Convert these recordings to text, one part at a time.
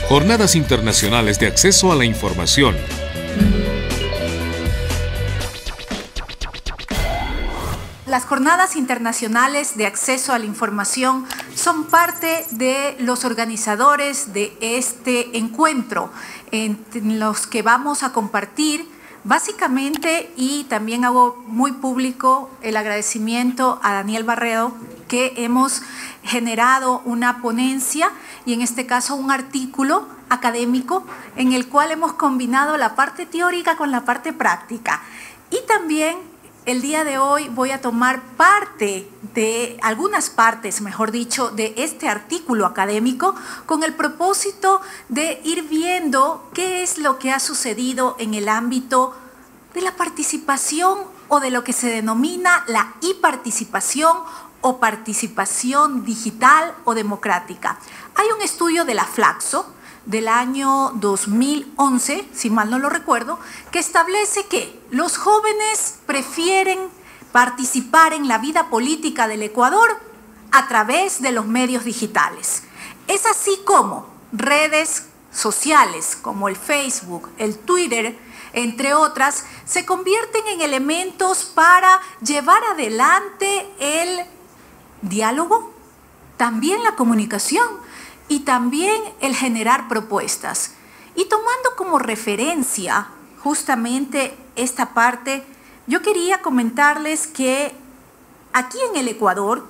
Jornadas Internacionales de Acceso a la Información. Las Jornadas Internacionales de Acceso a la Información son parte de los organizadores de este encuentro, en los que vamos a compartir básicamente, y también hago muy público el agradecimiento a Daniel Barredo, que hemos generado una ponencia y en este caso un artículo académico en el cual hemos combinado la parte teórica con la parte práctica. Y también el día de hoy voy a tomar algunas partes, mejor dicho, de este artículo académico con el propósito de ir viendo qué es lo que ha sucedido en el ámbito de la participación o de lo que se denomina la e-participación o participación digital o democrática. Hay un estudio de la Flaxo del año 2011, si mal no lo recuerdo, que establece que los jóvenes prefieren participar en la vida política del Ecuador a través de los medios digitales. Es así como redes sociales como el Facebook, el Twitter, entre otras, se convierten en elementos para llevar adelante el diálogo, también la comunicación y también el generar propuestas. Y tomando como referencia justamente esta parte, yo quería comentarles que aquí en el Ecuador,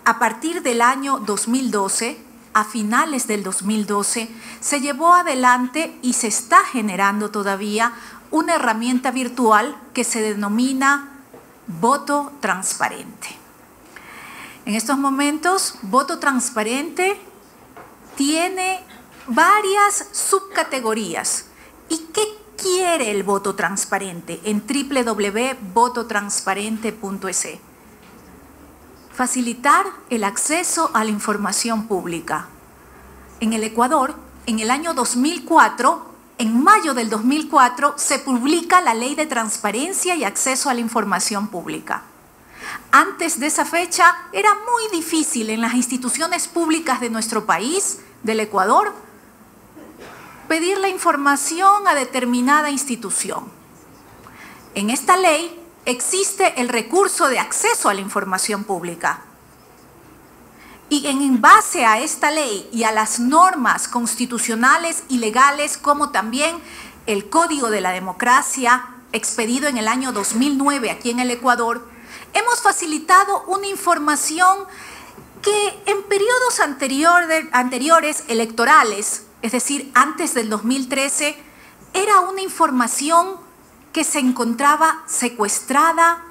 a partir del año 2012, a finales del 2012, se llevó adelante y se está generando todavía una herramienta virtual que se denomina Voto Transparente. En estos momentos, Voto Transparente tiene varias subcategorías. ¿Y qué quiere el voto transparente? En www.vototransparente.es. Facilitar el acceso a la información pública. En el Ecuador, en el año 2004, en mayo del 2004, se publica la Ley de Transparencia y Acceso a la Información Pública. Antes de esa fecha, era muy difícil en las instituciones públicas de nuestro país, del Ecuador, pedir la información a determinada institución. En esta ley existe el recurso de acceso a la información pública. Y en base a esta ley y a las normas constitucionales y legales, como también el Código de la Democracia, expedido en el año 2009 aquí en el Ecuador, hemos facilitado una información que en periodos anteriores electorales, es decir, antes del 2013, era una información que se encontraba secuestrada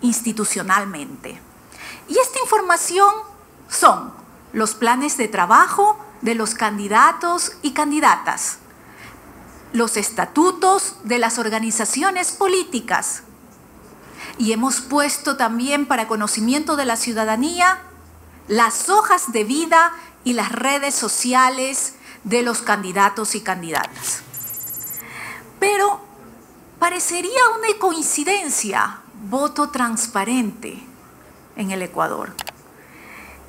institucionalmente. Y esta información son los planes de trabajo de los candidatos y candidatas, los estatutos de las organizaciones políticas, y hemos puesto también para conocimiento de la ciudadanía las hojas de vida y las redes sociales de los candidatos y candidatas. Pero parecería una coincidencia, voto transparente en el Ecuador.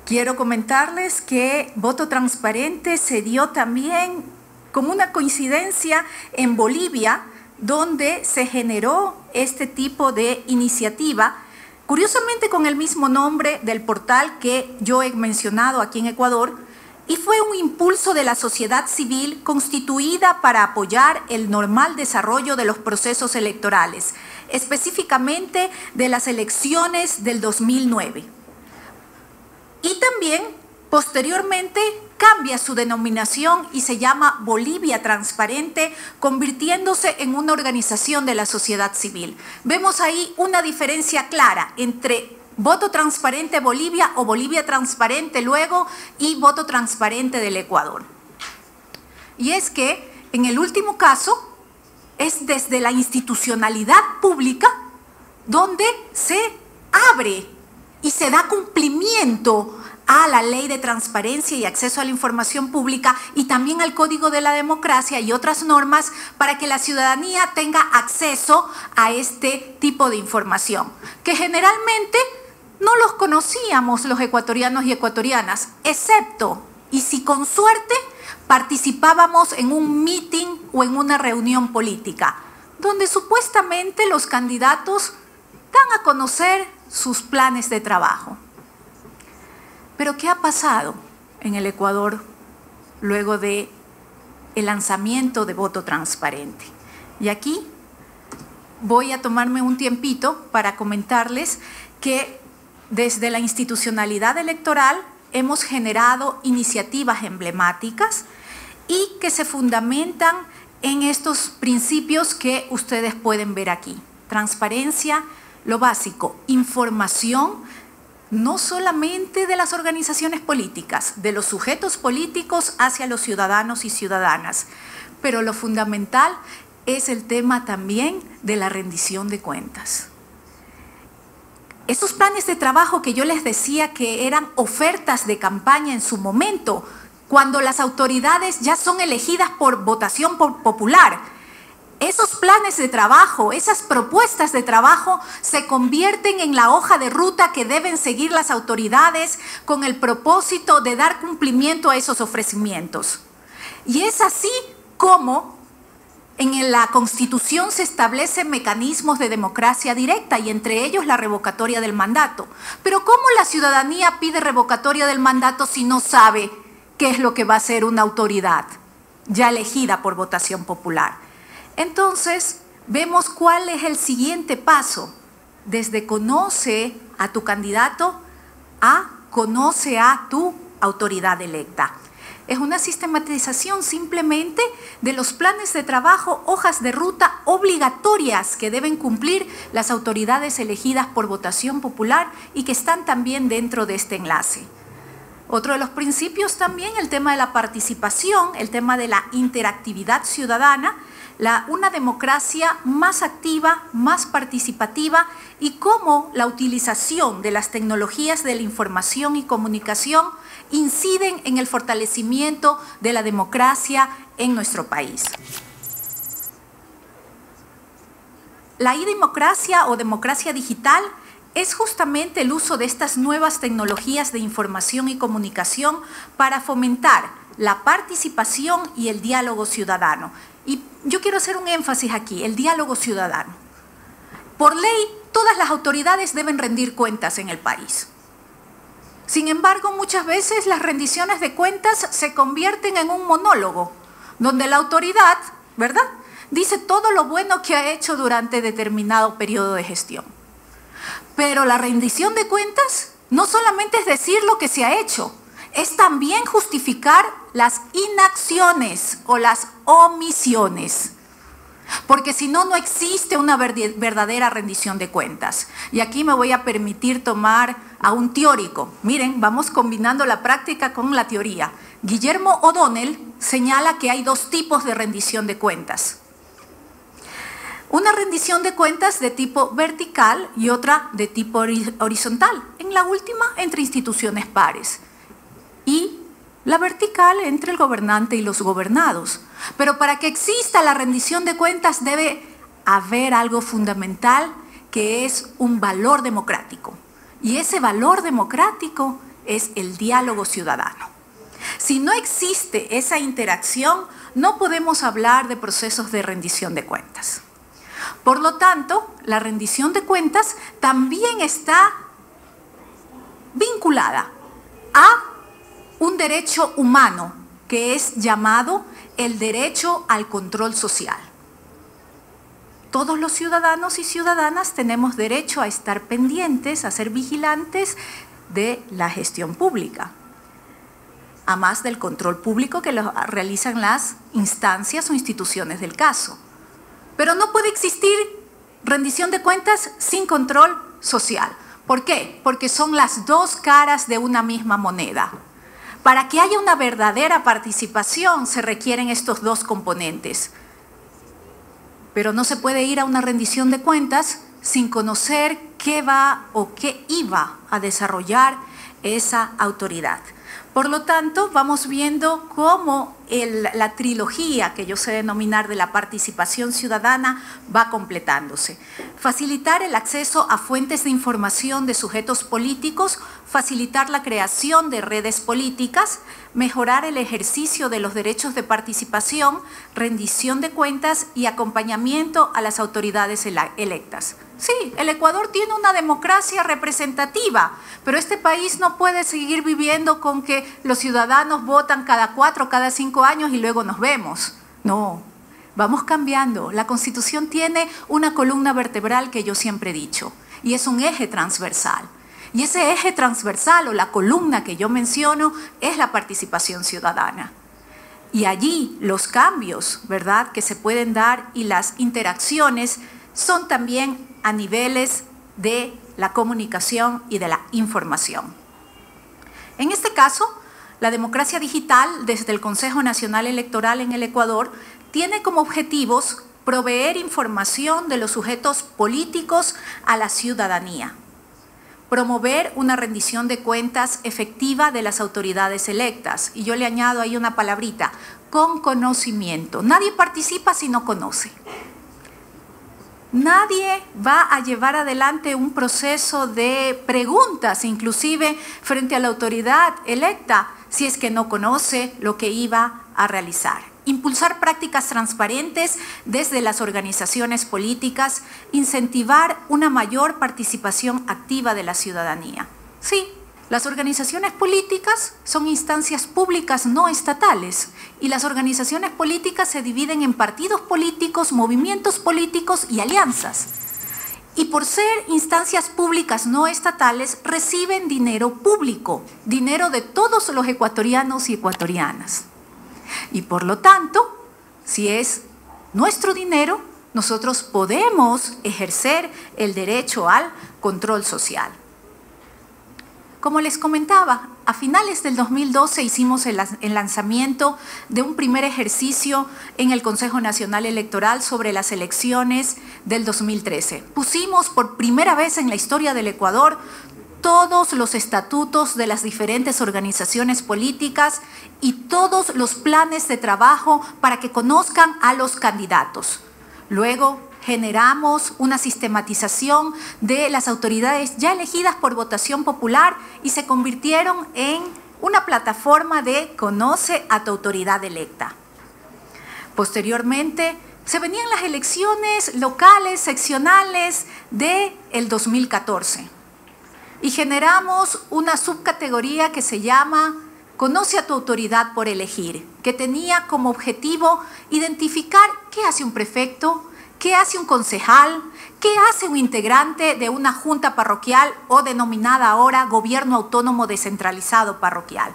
Quiero comentarles que voto transparente se dio también como una coincidencia en Bolivia, donde se generó este tipo de iniciativa, curiosamente con el mismo nombre del portal que yo he mencionado aquí en Ecuador, y fue un impulso de la sociedad civil constituida para apoyar el normal desarrollo de los procesos electorales, específicamente de las elecciones del 2009. Y también, posteriormente, cambia su denominación y se llama Bolivia Transparente, convirtiéndose en una organización de la sociedad civil. Vemos ahí una diferencia clara entre Voto Transparente Bolivia o Bolivia Transparente luego y Voto Transparente del Ecuador. Y es que, en el último caso, es desde la institucionalidad pública donde se abre y se da cumplimiento a la Ley de Transparencia y Acceso a la Información Pública y también al Código de la Democracia y otras normas para que la ciudadanía tenga acceso a este tipo de información, que generalmente no los conocíamos los ecuatorianos y ecuatorianas, excepto, y si con suerte, participábamos en un meeting o en una reunión política, donde supuestamente los candidatos dan a conocer sus planes de trabajo. Pero ¿qué ha pasado en el Ecuador luego de el lanzamiento de voto transparente? Y aquí voy a tomarme un tiempito para comentarles que desde la institucionalidad electoral hemos generado iniciativas emblemáticas y que se fundamentan en estos principios que ustedes pueden ver aquí. Transparencia, lo básico, información, no solamente de las organizaciones políticas, de los sujetos políticos hacia los ciudadanos y ciudadanas, pero lo fundamental es el tema también de la rendición de cuentas. Esos planes de trabajo que yo les decía que eran ofertas de campaña en su momento, cuando las autoridades ya son elegidas por votación popular, esos planes de trabajo, esas propuestas de trabajo se convierten en la hoja de ruta que deben seguir las autoridades con el propósito de dar cumplimiento a esos ofrecimientos. Y es así como en la Constitución se establecen mecanismos de democracia directa y entre ellos la revocatoria del mandato. Pero ¿cómo la ciudadanía pide revocatoria del mandato si no sabe qué es lo que va a hacer una autoridad ya elegida por votación popular? Entonces, vemos cuál es el siguiente paso, desde conoce a tu candidato a conoce a tu autoridad electa. Es una sistematización simplemente de los planes de trabajo, hojas de ruta obligatorias que deben cumplir las autoridades elegidas por votación popular y que están también dentro de este enlace. Otro de los principios también, el tema de la participación, el tema de la interactividad ciudadana, una democracia más activa, más participativa y cómo la utilización de las tecnologías de la información y comunicación inciden en el fortalecimiento de la democracia en nuestro país. La e-democracia o democracia digital es justamente el uso de estas nuevas tecnologías de información y comunicación para fomentar la participación y el diálogo ciudadano. Y yo quiero hacer un énfasis aquí, el diálogo ciudadano. Por ley, todas las autoridades deben rendir cuentas en el país. Sin embargo, muchas veces las rendiciones de cuentas se convierten en un monólogo, donde la autoridad, ¿verdad?, dice todo lo bueno que ha hecho durante determinado periodo de gestión. Pero la rendición de cuentas no solamente es decir lo que se ha hecho, es también justificar las inacciones o las omisiones. Porque si no, no existe una verdadera rendición de cuentas. Y aquí me voy a permitir tomar a un teórico. Miren, vamos combinando la práctica con la teoría. Guillermo O'Donnell señala que hay dos tipos de rendición de cuentas. Una rendición de cuentas de tipo vertical y otra de tipo horizontal. En la última, entre instituciones pares. Y la vertical entre el gobernante y los gobernados. Pero para que exista la rendición de cuentas debe haber algo fundamental que es un valor democrático. Y ese valor democrático es el diálogo ciudadano. Si no existe esa interacción, no podemos hablar de procesos de rendición de cuentas. Por lo tanto, la rendición de cuentas también está vinculada a un derecho humano que es llamado el derecho al control social. Todos los ciudadanos y ciudadanas tenemos derecho a estar pendientes, a ser vigilantes de la gestión pública, a más del control público que lo realizan las instancias o instituciones del caso. Pero no puede existir rendición de cuentas sin control social. ¿Por qué? Porque son las dos caras de una misma moneda. Para que haya una verdadera participación se requieren estos dos componentes. Pero no se puede ir a una rendición de cuentas sin conocer qué va o qué iba a desarrollar esa autoridad. Por lo tanto, vamos viendo cómo la trilogía que yo sé denominar de la participación ciudadana va completándose. Facilitar el acceso a fuentes de información de sujetos políticos, facilitar la creación de redes políticas, mejorar el ejercicio de los derechos de participación, rendición de cuentas y acompañamiento a las autoridades electas. Sí, el Ecuador tiene una democracia representativa, pero este país no puede seguir viviendo con que los ciudadanos votan cada 4, cada 5 años y luego nos vemos. No, vamos cambiando. La Constitución tiene una columna vertebral que yo siempre he dicho, y es un eje transversal. Y ese eje transversal o la columna que yo menciono es la participación ciudadana. Y allí los cambios, ¿verdad?, que se pueden dar y las interacciones son también a niveles de la comunicación y de la información. En este caso, la democracia digital desde el Consejo Nacional Electoral en el Ecuador tiene como objetivos proveer información de los sujetos políticos a la ciudadanía, promover una rendición de cuentas efectiva de las autoridades electas, y yo le añado ahí una palabrita, con conocimiento. Nadie participa si no conoce. Nadie va a llevar adelante un proceso de preguntas, inclusive frente a la autoridad electa, si es que no conoce lo que iba a realizar. Impulsar prácticas transparentes desde las organizaciones políticas, incentivar una mayor participación activa de la ciudadanía. Sí, las organizaciones políticas son instancias públicas no estatales y las organizaciones políticas se dividen en partidos políticos, movimientos políticos y alianzas. Y por ser instancias públicas no estatales, reciben dinero público, dinero de todos los ecuatorianos y ecuatorianas. Y por lo tanto, si es nuestro dinero, nosotros podemos ejercer el derecho al control social. Como les comentaba, a finales del 2012 hicimos el lanzamiento de un primer ejercicio en el Consejo Nacional Electoral sobre las elecciones del 2013. Pusimos por primera vez en la historia del Ecuador todos los estatutos de las diferentes organizaciones políticas y todos los planes de trabajo para que conozcan a los candidatos. Luego generamos una sistematización de las autoridades ya elegidas por votación popular y se convirtieron en una plataforma de Conoce a tu autoridad electa. Posteriormente, se venían las elecciones locales, seccionales del 2014 y generamos una subcategoría que se llama Conoce a tu autoridad por elegir, que tenía como objetivo identificar qué hace un prefecto, qué hace un concejal, qué hace un integrante de una junta parroquial o denominada ahora Gobierno Autónomo Descentralizado Parroquial.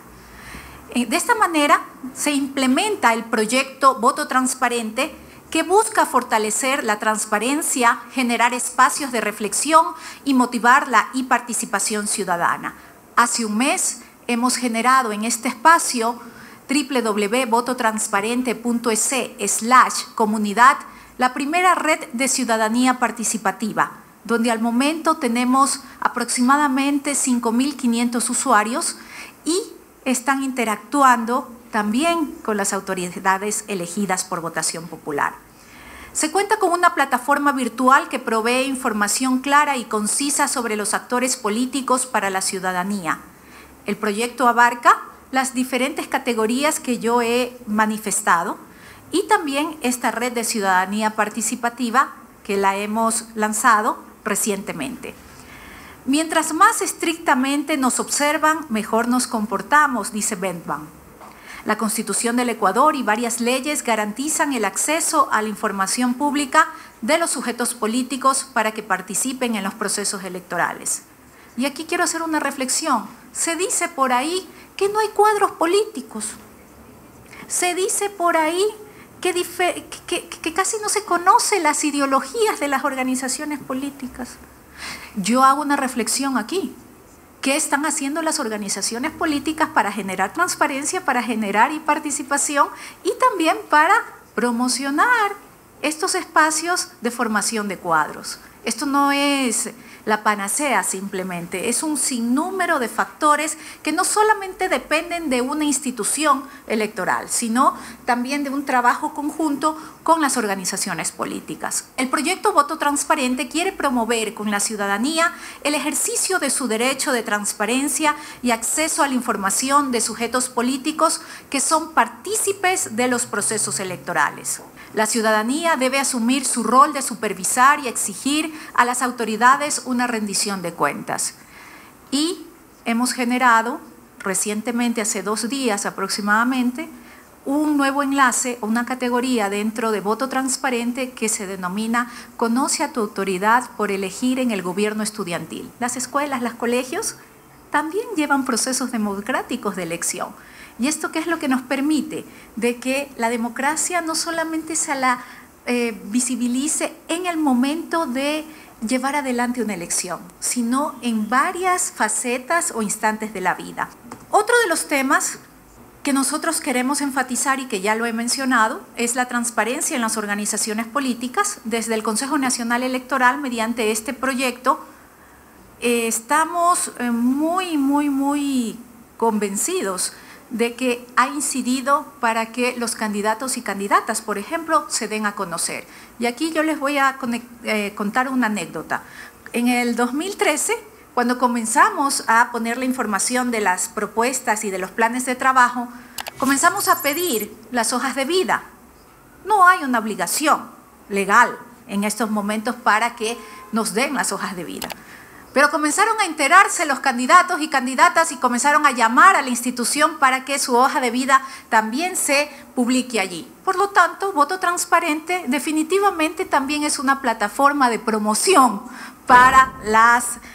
De esta manera se implementa el proyecto Voto Transparente, que busca fortalecer la transparencia, generar espacios de reflexión y motivar la participación ciudadana. Hace un mes hemos generado en este espacio www.vototransparente.es/comunidad la primera red de ciudadanía participativa, donde al momento tenemos aproximadamente 5.500 usuarios y están interactuando también con las autoridades elegidas por votación popular. Se cuenta con una plataforma virtual que provee información clara y concisa sobre los actores políticos para la ciudadanía. El proyecto abarca las diferentes categorías que yo he manifestado y también esta red de ciudadanía participativa que la hemos lanzado recientemente. Mientras más estrictamente nos observan, mejor nos comportamos, dice Bentman. La Constitución del Ecuador y varias leyes garantizan el acceso a la información pública de los sujetos políticos para que participen en los procesos electorales. Y aquí quiero hacer una reflexión. Se dice por ahí que no hay cuadros políticos. Se dice por ahí que casi no se conocen las ideologías de las organizaciones políticas. Yo hago una reflexión aquí. ¿Qué están haciendo las organizaciones políticas para generar transparencia, para generar participación y también para promocionar estos espacios de formación de cuadros? Esto no es la panacea simplemente, es un sinnúmero de factores que no solamente dependen de una institución electoral, sino también de un trabajo conjunto con las organizaciones políticas. El proyecto Voto Transparente quiere promover con la ciudadanía el ejercicio de su derecho de transparencia y acceso a la información de sujetos políticos que son partícipes de los procesos electorales. La ciudadanía debe asumir su rol de supervisar y exigir a las autoridades una rendición de cuentas. Y hemos generado recientemente, hace 2 días aproximadamente, un nuevo enlace, una categoría dentro de Voto Transparente que se denomina Conoce a tu autoridad por elegir en el gobierno estudiantil. Las escuelas, los colegios también llevan procesos democráticos de elección. ¿Y esto qué es lo que nos permite? De que la democracia no solamente se la visibilice en el momento de llevar adelante una elección, sino en varias facetas o instantes de la vida. Otro de los temas que nosotros queremos enfatizar y que ya lo he mencionado es la transparencia en las organizaciones políticas. Desde el Consejo Nacional Electoral, mediante este proyecto, estamos muy convencidos de que ha incidido para que los candidatos y candidatas, por ejemplo, se den a conocer. Y aquí yo les voy a contar una anécdota. En el 2013, cuando comenzamos a poner la información de las propuestas y de los planes de trabajo, comenzamos a pedir las hojas de vida. No hay una obligación legal en estos momentos para que nos den las hojas de vida. Pero comenzaron a enterarse los candidatos y candidatas y comenzaron a llamar a la institución para que su hoja de vida también se publique allí. Por lo tanto, Voto Transparente definitivamente también es una plataforma de promoción para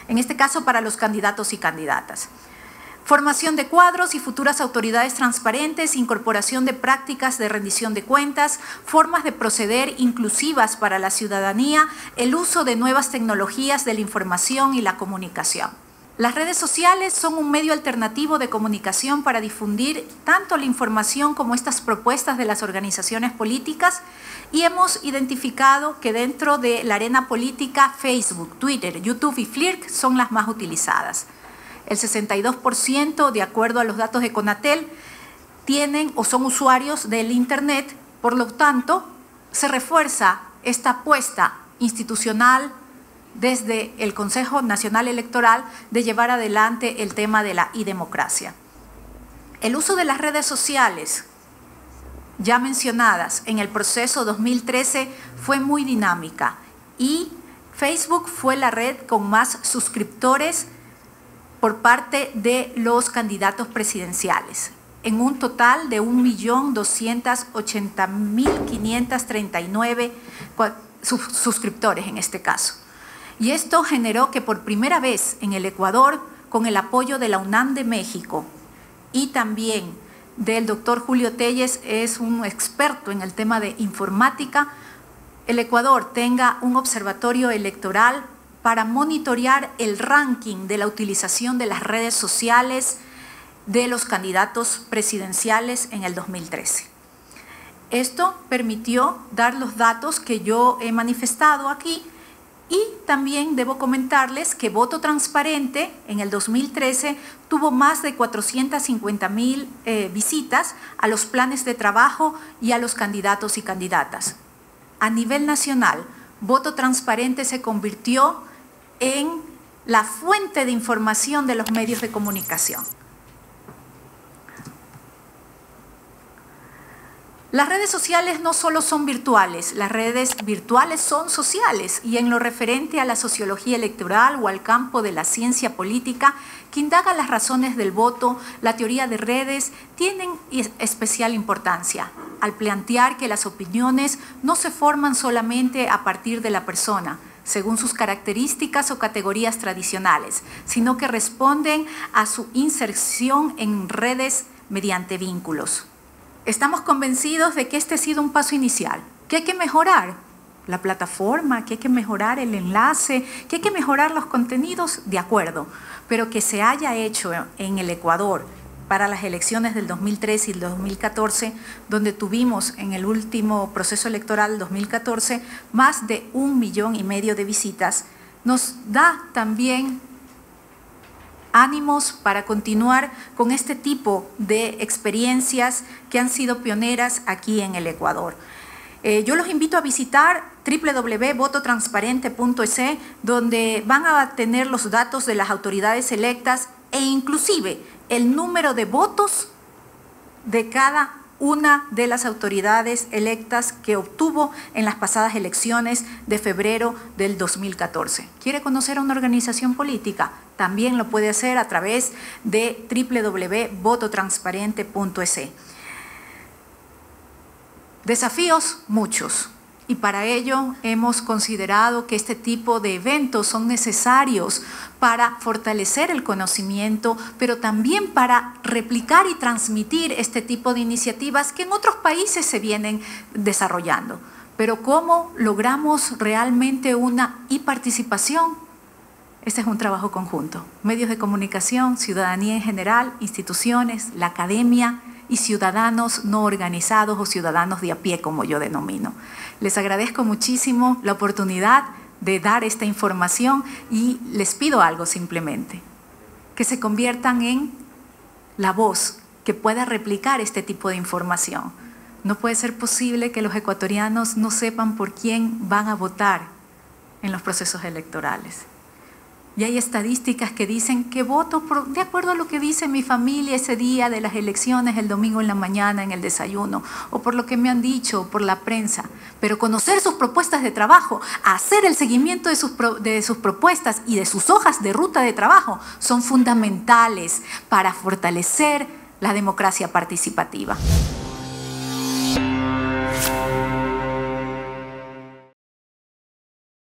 en este caso, para los candidatos y candidatas. Formación de cuadros y futuras autoridades transparentes, incorporación de prácticas de rendición de cuentas, formas de proceder inclusivas para la ciudadanía, el uso de nuevas tecnologías de la información y la comunicación. Las redes sociales son un medio alternativo de comunicación para difundir tanto la información como estas propuestas de las organizaciones políticas y hemos identificado que dentro de la arena política Facebook, Twitter, YouTube y Flickr son las más utilizadas. El 62%, de acuerdo a los datos de Conatel, tienen o son usuarios del Internet, por lo tanto, se refuerza esta apuesta institucional desde el Consejo Nacional Electoral de llevar adelante el tema de la e-democracia. El uso de las redes sociales, ya mencionadas en el proceso 2013, fue muy dinámica y Facebook fue la red con más suscriptores por parte de los candidatos presidenciales, en un total de 1.280.539 suscriptores en este caso. Y esto generó que por primera vez en el Ecuador, con el apoyo de la UNAM de México y también del doctor Julio Telles, es un experto en el tema de informática, el Ecuador tenga un observatorio electoral para monitorear el ranking de la utilización de las redes sociales de los candidatos presidenciales en el 2013. Esto permitió dar los datos que yo he manifestado aquí y también debo comentarles que Voto Transparente en el 2013 tuvo más de 450.000 visitas a los planes de trabajo y a los candidatos y candidatas. A nivel nacional, Voto Transparente se convirtió en la fuente de información de los medios de comunicación. Las redes sociales no solo son virtuales, las redes virtuales son sociales y en lo referente a la sociología electoral o al campo de la ciencia política que indaga las razones del voto, la teoría de redes tienen especial importancia al plantear que las opiniones no se forman solamente a partir de la persona, según sus características o categorías tradicionales, sino que responden a su inserción en redes mediante vínculos. Estamos convencidos de que este ha sido un paso inicial, que hay que mejorar la plataforma, que hay que mejorar el enlace, que hay que mejorar los contenidos, de acuerdo, pero que se haya hecho en el Ecuador para las elecciones del 2013 y el 2014, donde tuvimos en el último proceso electoral 2014 más de 1,5 millones de visitas, nos da también ánimos para continuar con este tipo de experiencias que han sido pioneras aquí en el Ecuador. Yo los invito a visitar www.vototransparente.es, donde van a tener los datos de las autoridades electas e inclusive el número de votos de cada una de las autoridades electas que obtuvo en las pasadas elecciones de febrero del 2014. ¿Quiere conocer a una organización política? También lo puede hacer a través de www.vototransparente.es. Desafíos muchos, y para ello hemos considerado que este tipo de eventos son necesarios para fortalecer el conocimiento, pero también para replicar y transmitir este tipo de iniciativas que en otros países se vienen desarrollando. Pero ¿cómo logramos realmente una participación? Este es un trabajo conjunto. Medios de comunicación, ciudadanía en general, instituciones, la academia y ciudadanos no organizados o ciudadanos de a pie, como yo denomino. Les agradezco muchísimo la oportunidad de dar esta información y les pido algo simplemente, que se conviertan en la voz que pueda replicar este tipo de información. No puede ser posible que los ecuatorianos no sepan por quién van a votar en los procesos electorales. Y hay estadísticas que dicen que voto de acuerdo a lo que dice mi familia ese día de las elecciones, el domingo en la mañana en el desayuno, o por lo que me han dicho, o por la prensa. Pero conocer sus propuestas de trabajo, hacer el seguimiento de sus propuestas y de sus hojas de ruta de trabajo son fundamentales para fortalecer la democracia participativa.